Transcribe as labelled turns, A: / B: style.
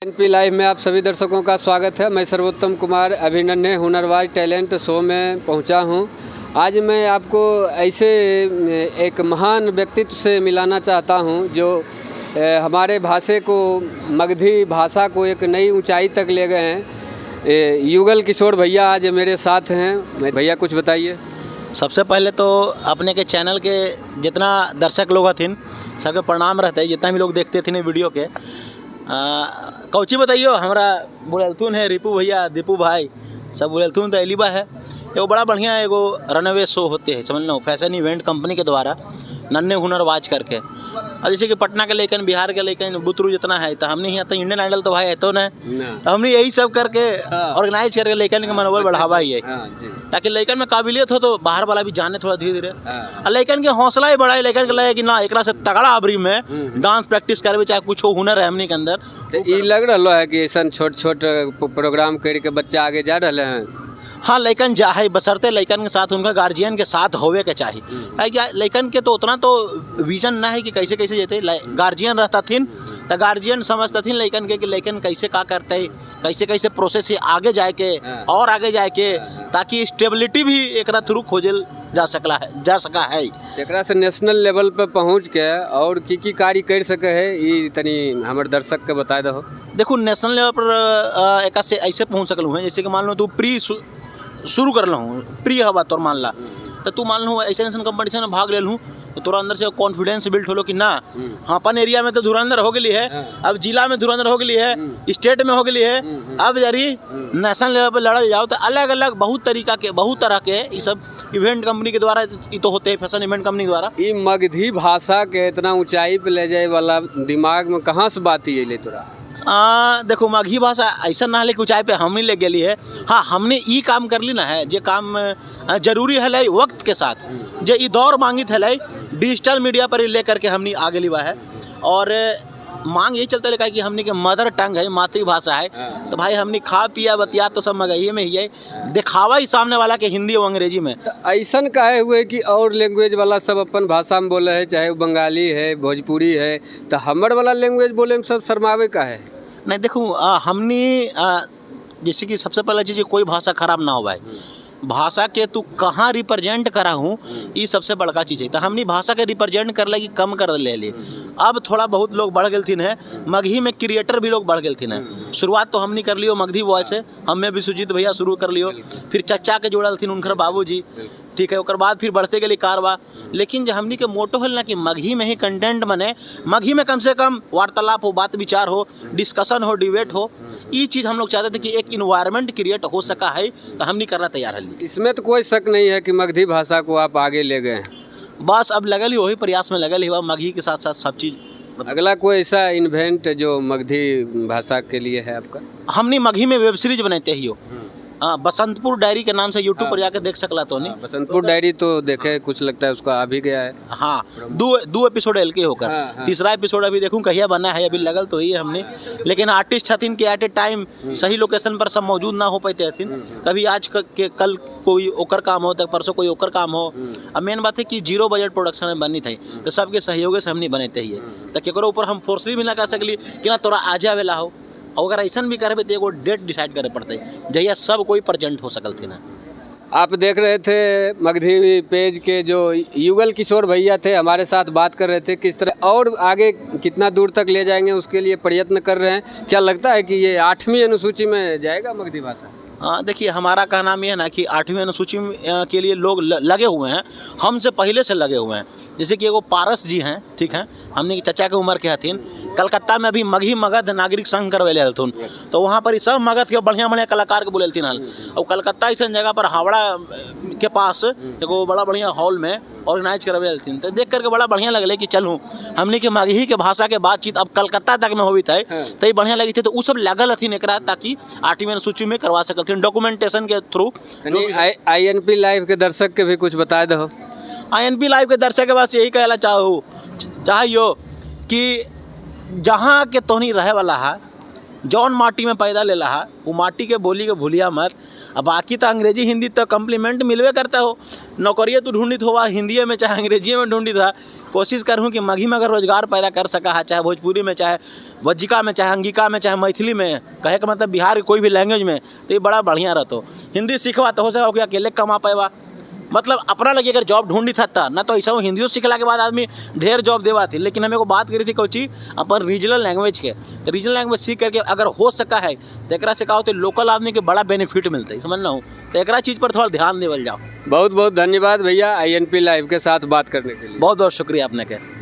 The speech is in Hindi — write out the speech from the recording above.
A: एनपी लाइव में आप सभी दर्शकों का स्वागत है। मैं सर्वोत्तम कुमार अभिनन्य हुनरबाज टैलेंट शो में पहुंचा हूं। आज मैं आपको ऐसे एक महान व्यक्तित्व से मिलाना चाहता हूं जो हमारे भाषा को, मगधी भाषा को एक नई ऊंचाई तक ले गए हैं। युगल किशोर भैया आज मेरे साथ हैं। भैया कुछ बताइए।
B: सबसे पहले तो अपने के चैनल के जितना दर्शक लोग हथिन सबके प्रणाम रहते हैं। जितना भी लोग देखते थे वीडियो के कौची बताइयो, हमारा बुलथुन है रिपू भैया, दीपू भाई सब बुलथुन तो एलिबा है। एगो बड़ा बढ़िया एगो रनअवे शो होते हैं, समझ लो, फैशन इवेंट कंपनी के द्वारा नन्हे हुनरबाज करके। अब जैसे कि पटना के लेकिन, बिहार के लेकिन बुतरू जितना है तो हमने यहाँ तो इंडियन आइडल तो भाई है तो न, तो हमने यही सब करके ऑर्गेनाइज करके लेकिन के मनोबल बढ़ावा ही है, ताकि लेकिन में काबिलियत हो तो बाहर वाला भी जाने थोड़ा धीरे धीरे, और लेकिन के हौसला ही बढ़ाए। लेकिन के लगे कि ना एक से तगड़ा अबरी में डांस प्रैक्टिस करवे, चाहे कुछ हो हुनर है हमने के अंदर।
A: तो ये लग रहा है कि ऐसा छोट छोट प्रोग्राम करके बच्चा आगे जा रहे हैं।
B: हाँ, लइकन चाहे बसरते लइकन के साथ उनका गार्जियन के साथ होवे के चाहिए। क्या लइकन के तो उतना तो विजन ना है कि कैसे कैसे जेते, गार्जियन रहता थिन तो गार्जियन समझता थिन लइकन के कि लइकन कैसे का करते है, कैसे कैसे प्रोसेस है आगे जाए के और आगे जाए के, ताकि स्टेबिलिटी भी एक थ्रू खोजल जा सका है।
A: एकरा से नेशनल लेवल पे पहुँच के और की कार्य कर सके है, ये तनी हमारे दर्शक के बता दो।
B: देखो, नेशनल लेवल पर एक से ऐसे पहुँच सकलूँ है, जैसे कि मान लो तू प्री शुरू कर लूँ, प्री हवा तोर मान ला, तो तू मान लो ऐसे ऐसे कंपटीशन में भाग ले लूँ तो तोरा अंदर से कॉन्फिडेंस बिल्ड होलो कि ना हाँ अपन एरिया में तो धुरंधर हो गई है, अब जिला में धुरंधर हो गई है, स्टेट में हो गई है, अब जरी नेशनल लेवल पर लड़ल जाओ। तो अलग अलग बहुत तरीका के, बहुत तरह के ये सब इवेंट कंपनी के द्वारा ये तो होते हैं, फैशन इवेंट कंपनी के द्वारा।
A: ये मगधी भाषा के इतना ऊंचाई पे ले जाए वाला दिमाग में कहाँ से बात ही ले तोरा?
B: देखो, मगही भाषा ऐसा ना है कि ऊंचाई पे हमने ले गई है। हाँ, हमने ये काम कर ली ना है, जे काम जरूरी है वक्त के साथ, जे ये दौर मांगित है डिजिटल मीडिया पर लेकर के हमने आगे लिवा है। और मांग ये चलता है कि हमने के मदर टंग है, मातृभाषा है, तो भाई हमने खा पिया बतिया तो सब मगही में ही है, दिखावा ही सामने वाला के हिंदी और अंग्रेजी में।
A: ऐसा काहे हुए कि और लैंग्वेज वाला सब अपन भाषा में बोले है, चाहे वो बंगाली है, भोजपुरी है, तो हमर वाला लैंग्वेज बोले में सब शर्मावे का है?
B: नहीं, देखो, हमने जैसे कि सबसे पहला चीज़, कोई भाषा खराब ना हो भाई, भाषा के तू कहाँ रिप्रेजेंट करा हूँ, ये सबसे बड़का चीज़ है। तो हमने भाषा के रिप्रेजेंट कर लगी कम कर ले। अब थोड़ा बहुत लोग बढ़ गए थिन है, मगही में क्रिएटर भी लोग बढ़ गए थिन है। शुरुआत तो हमने कर लियो मगधी वॉइस से, हमें भी सुजीत भैया शुरू कर लियो, फिर चच्चा के जोड़ल थिन उनकर बाबूजी, ठीक है, और बाद फिर बढ़ते गए कारवा। लेकिन जो हमनी के मोटो है ना कि मगही में ही कंटेंट बने, मगही में कम से कम वार्तालाप हो, बात विचार हो, डिस्कशन हो, डिबेट हो, ये चीज़ हम लोग चाहते थे कि एक इन्वायरमेंट क्रिएट हो सका है, तो हमने करना तैयार है।
A: इसमें तो कोई शक नहीं है कि मगधी भाषा को आप आगे ले गए हैं।
B: बस अब लगल ही वही प्रयास में लगल ही हुआ, मगही के साथ साथ सब चीज़।
A: अगला कोई ऐसा इन्वेंट जो मगधी भाषा के लिए है आपका?
B: हमने मगही में वेब सीरीज बनाते ही हो, बसंतपुर डायरी के नाम से यूट्यूब पर जाकर देख सकला तो नहीं।
A: बसंतपुर डायरी तो देखे, कुछ लगता है उसका आ भी गया है।
B: हाँ, दो एपिसोड एल के होकर। तीसरा एपिसोड अभी देखूं कहिया बना है, अभी लगल तो ही है हमने। लेकिन आर्टिस्ट छथिन के एट ए टाइम सही लोकेशन पर सब मौजूद ना हो पाते हथिन, कभी आज के कल कोई ओकर काम हो, तक परसों कोई ओकर काम हो। अब मेन बात है कि 0 बजट प्रोडक्शन में बनी थी, तो सबके सहयोग से हमने बनाते ही है, तो केकरो ऊपर हम फोर्सली भी ना कर सकली कि ना तोरा आ जावेला हो। अगर ऐसा भी करे तो एगो डेट डिसाइड करे पड़ते जहिया सब कोई प्रेजेंट हो सकल थे ना।
A: आप देख रहे थे मगधी पेज के जो युगल किशोर भैया थे, हमारे साथ बात कर रहे थे किस तरह और आगे कितना दूर तक ले जाएंगे उसके लिए प्रयत्न कर रहे हैं। क्या लगता है कि ये 8वीं अनुसूची में जाएगा मगधी भाषा?
B: देखिए, हमारा कहना ये है ना कि 8वीं अनुसूची के लिए लोग लगे हुए हैं, हमसे पहले से लगे हुए हैं। जैसे कि एगो पारस जी हैं, ठीक है, हमने चचा के उम्र के हथिन, कलकत्ता में अभी मगही मगध नागरिक संघ करवेले हथिन, तो वहाँ पर सब मगध के बढ़िया बढ़िया कलाकार के बोलेथिन हल। और कलकत्ता ऐसा जगह पर हावड़ा के पास एगो बड़ा बढ़िया हॉल में ऑर्गेनाइज करवे हथिन, तो देख करके बड़ा बढ़िया लगले कि चलूँ हमने के मगही के भाषा के बातचीत अब कलकत्ता तक में होती है, तो ये बढ़िया लगी थी। तो वो सब लगल हथिन एकरा, ताकि 8वीं अनुसूची में करवा सकते डॉक्यूमेंटेशन के थ्रू।
A: INP लाइव के दर्शक के भी कुछ बता दो।
B: INP लाइव के दर्शक के पास यही कहना चाहिए कि जहाँ के तोहनी रहे वाला है, जौन माटी में पैदा लेला है, वो माटी के बोली के भूलिया मत। अब बाकी तो अंग्रेजी हिंदी तो कम्प्लीमेंट मिलवे करता हो। नौकरियाँ तो ढूंढित हुआ हिंदी में चाहे अंग्रेजी में ढूंढी था। कोशिश करूँ कि मघी में अगर रोजगार पैदा कर सका है, चाहे भोजपुरी में, चाहे वज्जिका में, चाहे अंगिका में, चाहे मैथिली में, कहे का मतलब बिहार के कोई भी लैंग्वेज में, तो ये बड़ा बढ़िया रहता। हिंदी सीखवा तो हो सका कि अकेले कमा पाएगा, मतलब अपना लगे अगर जॉब ढूंढी था ना, तो ऐसा वो हिंदी सीखला के बाद आदमी ढेर जॉब देवा थी। लेकिन हमें को बात करी थी कोची अपन रीजनल लैंग्वेज के, तो रीजनल लैंग्वेज सीख करके अगर हो सका है तो एक से कहो तो लोकल आदमी के बड़ा बेनिफिट मिलता है, समझना हो। तो एक चीज़ पर थोड़ा ध्यान देवल जाओ।
A: बहुत बहुत धन्यवाद भैया INP लाइव के साथ बात करने के लिए।
B: बहुत बहुत शुक्रिया आपने के।